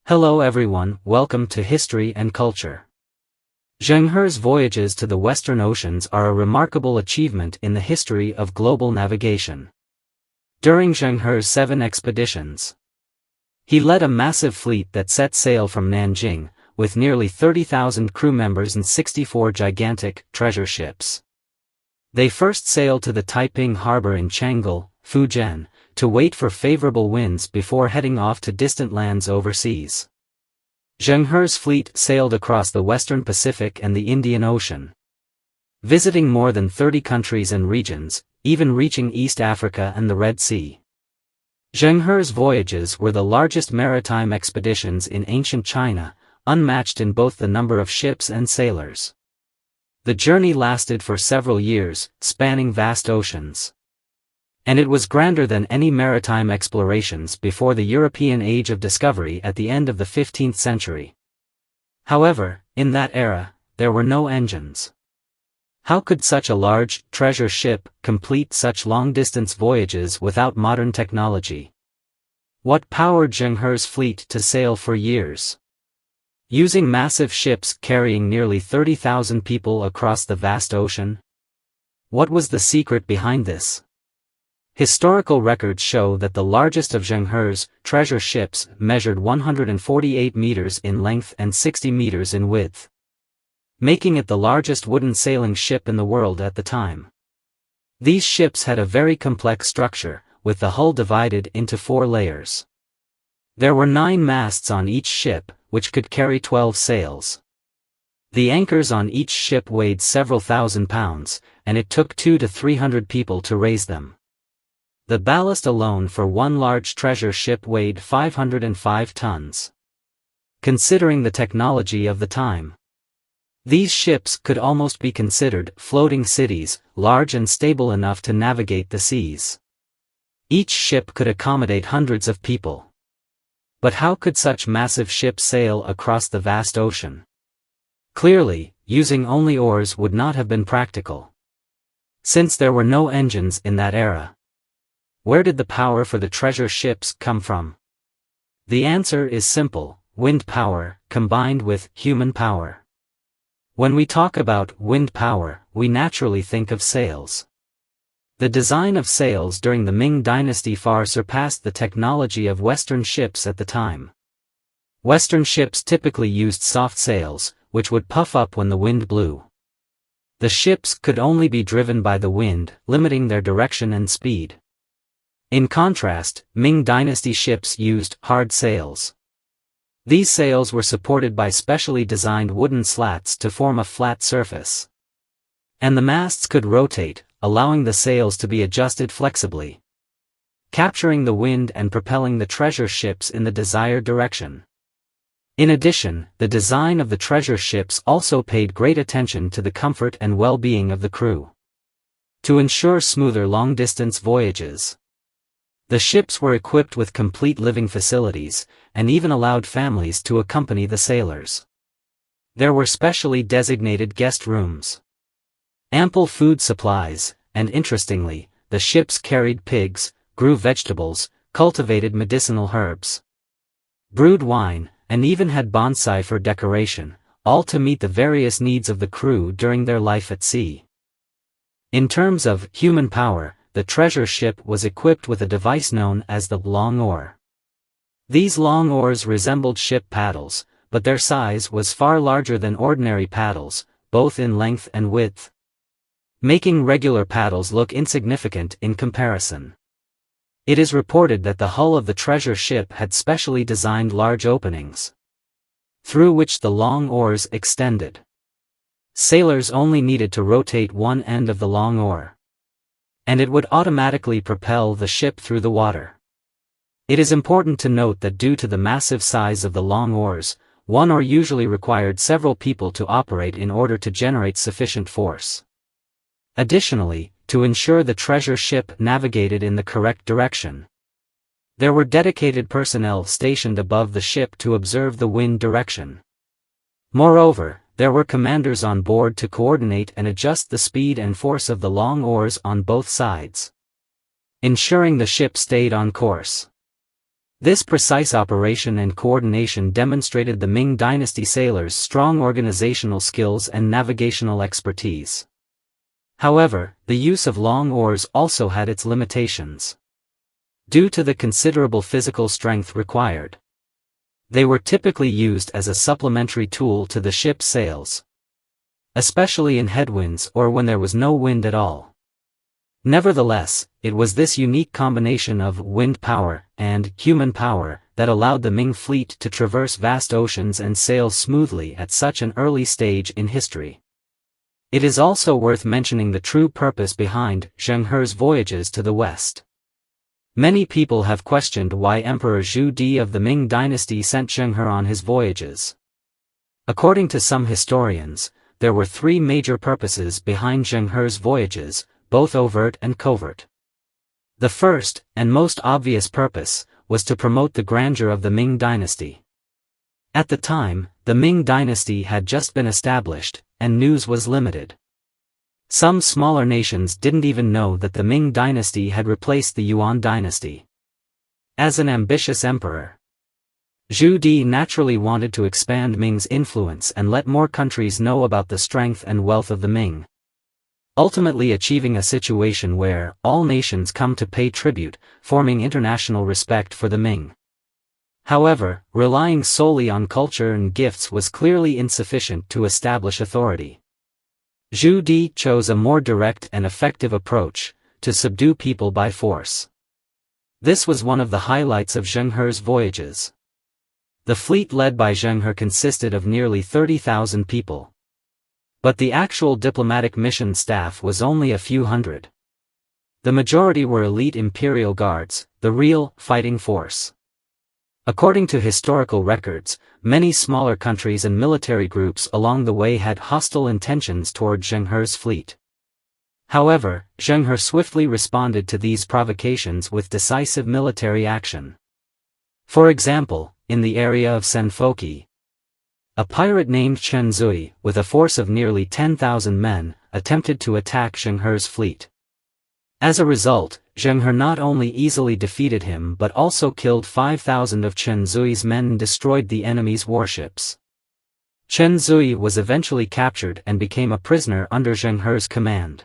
Hello everyone, welcome to History and Culture. Zheng He's voyages to the Western Oceans are a remarkable achievement in the history of global navigation. During Zheng He's 7 expeditions, he led a massive fleet that set sail from Nanjing, with nearly 30,000 crew members and 64 gigantic treasure ships. They first sailed to the Taiping harbor in Chang'an, Fujian, to wait for favorable winds before heading off to distant lands overseas. Zheng He's fleet sailed across the Western Pacific and the Indian Ocean, visiting more than 30 countries and regions, even reaching East Africa and the Red Sea. Zheng He's voyages were the largest maritime expeditions in ancient China, unmatched in both the number of ships and sailors. The journey lasted for several years, spanning vast oceans. And it was grander than any maritime explorations before the European Age of Discovery at the end of the 15th century. However, in that era, there were no engines. How could such a large, treasure ship complete such long-distance voyages without modern technology? What powered Zheng He's fleet to sail for years, using massive ships carrying nearly 30,000 people across the vast ocean? What was the secret behind this? Historical records show that the largest of Zheng He's treasure ships measured 148 meters in length and 60 meters in width, making it the largest wooden sailing ship in the world at the time. These ships had a very complex structure, with the hull divided into 4 layers. There were 9 masts on each ship, which could carry 12 sails. The anchors on each ship weighed several thousand pounds, and it took 200 to 300 people to raise them. The ballast alone for one large treasure ship weighed 505 tons. Considering the technology of the time, these ships could almost be considered floating cities, large and stable enough to navigate the seas. Each ship could accommodate hundreds of people. But how could such massive ships sail across the vast ocean? Clearly, using only oars would not have been practical, since there were no engines in that era. Where did the power for the treasure ships come from? The answer is simple: wind power, combined with human power. When we talk about wind power, we naturally think of sails. The design of sails during the Ming Dynasty far surpassed the technology of Western ships at the time. Western ships typically used soft sails, which would puff up when the wind blew. The ships could only be driven by the wind, limiting their direction and speed. In contrast, Ming Dynasty ships used hard sails. These sails were supported by specially designed wooden slats to form a flat surface. And the masts could rotate, allowing the sails to be adjusted flexibly, capturing the wind and propelling the treasure ships in the desired direction. In addition, the design of the treasure ships also paid great attention to the comfort and well-being of the crew, to ensure smoother long-distance voyages. The ships were equipped with complete living facilities, and even allowed families to accompany the sailors. There were specially designated guest rooms, ample food supplies, and interestingly, the ships carried pigs, grew vegetables, cultivated medicinal herbs, brewed wine, and even had bonsai for decoration, all to meet the various needs of the crew during their life at sea. In terms of human power, the treasure ship was equipped with a device known as the long oar. These long oars resembled ship paddles, but their size was far larger than ordinary paddles, both in length and width, making regular paddles look insignificant in comparison. It is reported that the hull of the treasure ship had specially designed large openings, through which the long oars extended. Sailors only needed to rotate one end of the long oar, and it would automatically propel the ship through the water. It is important to note that due to the massive size of the long oars, one oar usually required several people to operate in order to generate sufficient force. Additionally, to ensure the treasure ship navigated in the correct direction, there were dedicated personnel stationed above the ship to observe the wind direction. Moreover, there were commanders on board to coordinate and adjust the speed and force of the long oars on both sides, ensuring the ship stayed on course. This precise operation and coordination demonstrated the Ming dynasty sailors' strong organizational skills and navigational expertise. However, the use of long oars also had its limitations. Due to the considerable physical strength required, they were typically used as a supplementary tool to the ship's sails, especially in headwinds or when there was no wind at all. Nevertheless, it was this unique combination of wind power and human power that allowed the Ming fleet to traverse vast oceans and sail smoothly at such an early stage in history. It is also worth mentioning the true purpose behind Zheng He's voyages to the west. Many people have questioned why Emperor Zhu Di of the Ming dynasty sent Zheng He on his voyages. According to some historians, there were three major purposes behind Zheng He's voyages, both overt and covert. The first, and most obvious purpose, was to promote the grandeur of the Ming dynasty. At the time, the Ming dynasty had just been established, and news was limited. Some smaller nations didn't even know that the Ming dynasty had replaced the Yuan dynasty. As an ambitious emperor, Zhu Di naturally wanted to expand Ming's influence and let more countries know about the strength and wealth of the Ming, ultimately achieving a situation where all nations come to pay tribute, forming international respect for the Ming. However, relying solely on culture and gifts was clearly insufficient to establish authority. Zhu Di chose a more direct and effective approach, to subdue people by force. This was one of the highlights of Zheng He's voyages. The fleet led by Zheng He consisted of nearly 30,000 people. But the actual diplomatic mission staff was only a few hundred. The majority were elite imperial guards, the real fighting force. According to historical records, many smaller countries and military groups along the way had hostile intentions toward Zheng He's fleet. However, Zheng He swiftly responded to these provocations with decisive military action. For example, in the area of Senfoki, a pirate named Chen Zui, with a force of nearly 10,000 men, attempted to attack Zheng He's fleet. As a result, Zheng He not only easily defeated him but also killed 5,000 of Chen Zui's men and destroyed the enemy's warships. Chen Zui was eventually captured and became a prisoner under Zheng He's command.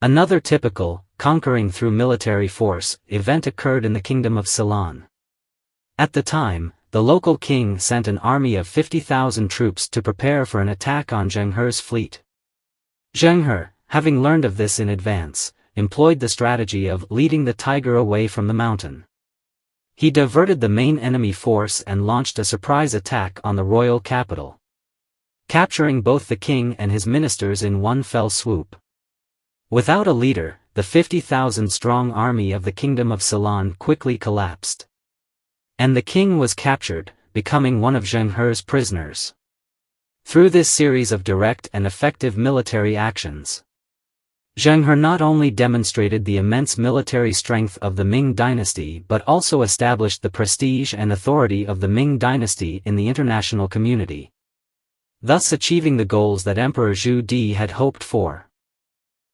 Another typical, conquering through military force, event occurred in the kingdom of Ceylon. At the time, the local king sent an army of 50,000 troops to prepare for an attack on Zheng He's fleet. Zheng He, having learned of this in advance, employed the strategy of leading the tiger away from the mountain. He diverted the main enemy force and launched a surprise attack on the royal capital, capturing both the king and his ministers in one fell swoop. Without a leader, the 50,000-strong army of the kingdom of Ceylon quickly collapsed, and the king was captured, becoming one of Zheng He's prisoners. Through this series of direct and effective military actions, Zheng He not only demonstrated the immense military strength of the Ming dynasty but also established the prestige and authority of the Ming dynasty in the international community, thus achieving the goals that Emperor Zhu Di had hoped for.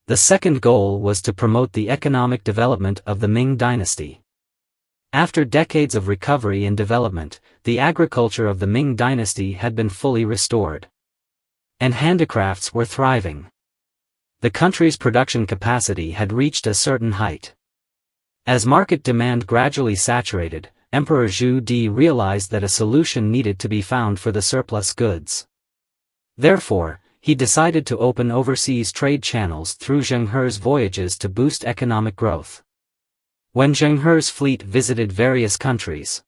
The second goal was to promote the economic development of the Ming dynasty. After decades of recovery and development, the agriculture of the Ming dynasty had been fully restored, and handicrafts were thriving. The country's production capacity had reached a certain height. As market demand gradually saturated, Emperor Zhu Di realized that a solution needed to be found for the surplus goods. Therefore, he decided to open overseas trade channels through Zheng He's voyages to boost economic growth. When Zheng He's fleet visited various countries,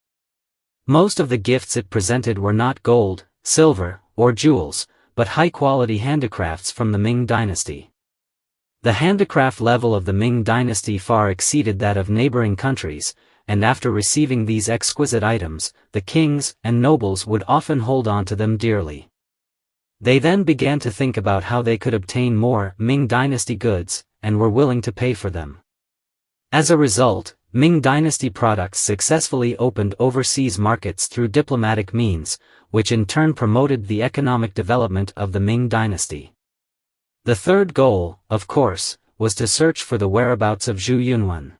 most of the gifts it presented were not gold, silver, or jewels, but high-quality handicrafts from the Ming dynasty. The handicraft level of the Ming dynasty far exceeded that of neighboring countries, and after receiving these exquisite items, the kings and nobles would often hold on to them dearly. They then began to think about how they could obtain more Ming dynasty goods, and were willing to pay for them. As a result, Ming dynasty products successfully opened overseas markets through diplomatic means, which in turn promoted the economic development of the Ming dynasty. The third goal, of course, was to search for the whereabouts of Zhu Yunwen.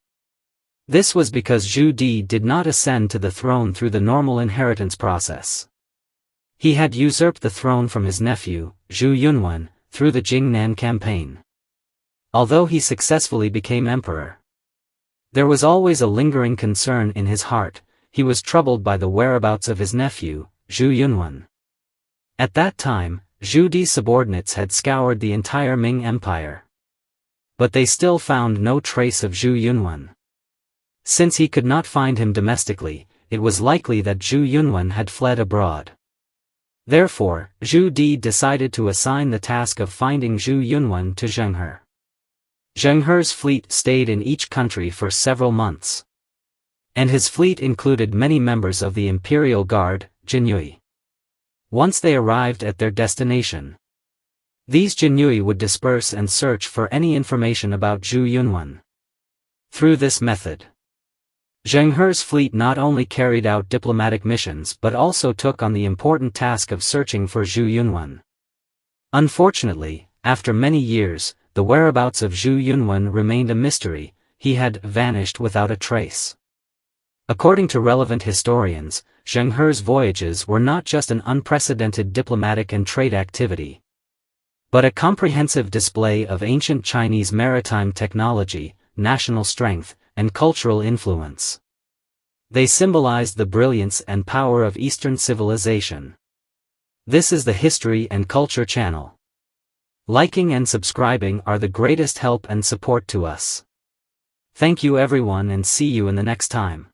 This was because Zhu Di did not ascend to the throne through the normal inheritance process. He had usurped the throne from his nephew, Zhu Yunwen, through the Jingnan campaign. Although he successfully became emperor, there was always a lingering concern in his heart. He was troubled by the whereabouts of his nephew, Zhu Yunwen. At that time, Zhu Di's subordinates had scoured the entire Ming Empire, but they still found no trace of Zhu Yunwen. Since he could not find him domestically, it was likely that Zhu Yunwen had fled abroad. Therefore, Zhu Di decided to assign the task of finding Zhu Yunwen to Zheng He. Zheng He's fleet stayed in each country for several months, and his fleet included many members of the Imperial Guard, Jinyui. Once they arrived at their destination, these Jinyui would disperse and search for any information about Zhu Yunwen. Through this method, Zheng He's fleet not only carried out diplomatic missions but also took on the important task of searching for Zhu Yunwen. Unfortunately, after many years, the whereabouts of Zhu Yunwen remained a mystery. He had vanished without a trace. According to relevant historians, Zheng He's voyages were not just an unprecedented diplomatic and trade activity, but a comprehensive display of ancient Chinese maritime technology, national strength, and cultural influence. They symbolized the brilliance and power of Eastern civilization. This is the History and Culture channel. Liking and subscribing are the greatest help and support to us. Thank you everyone and see you in the next time.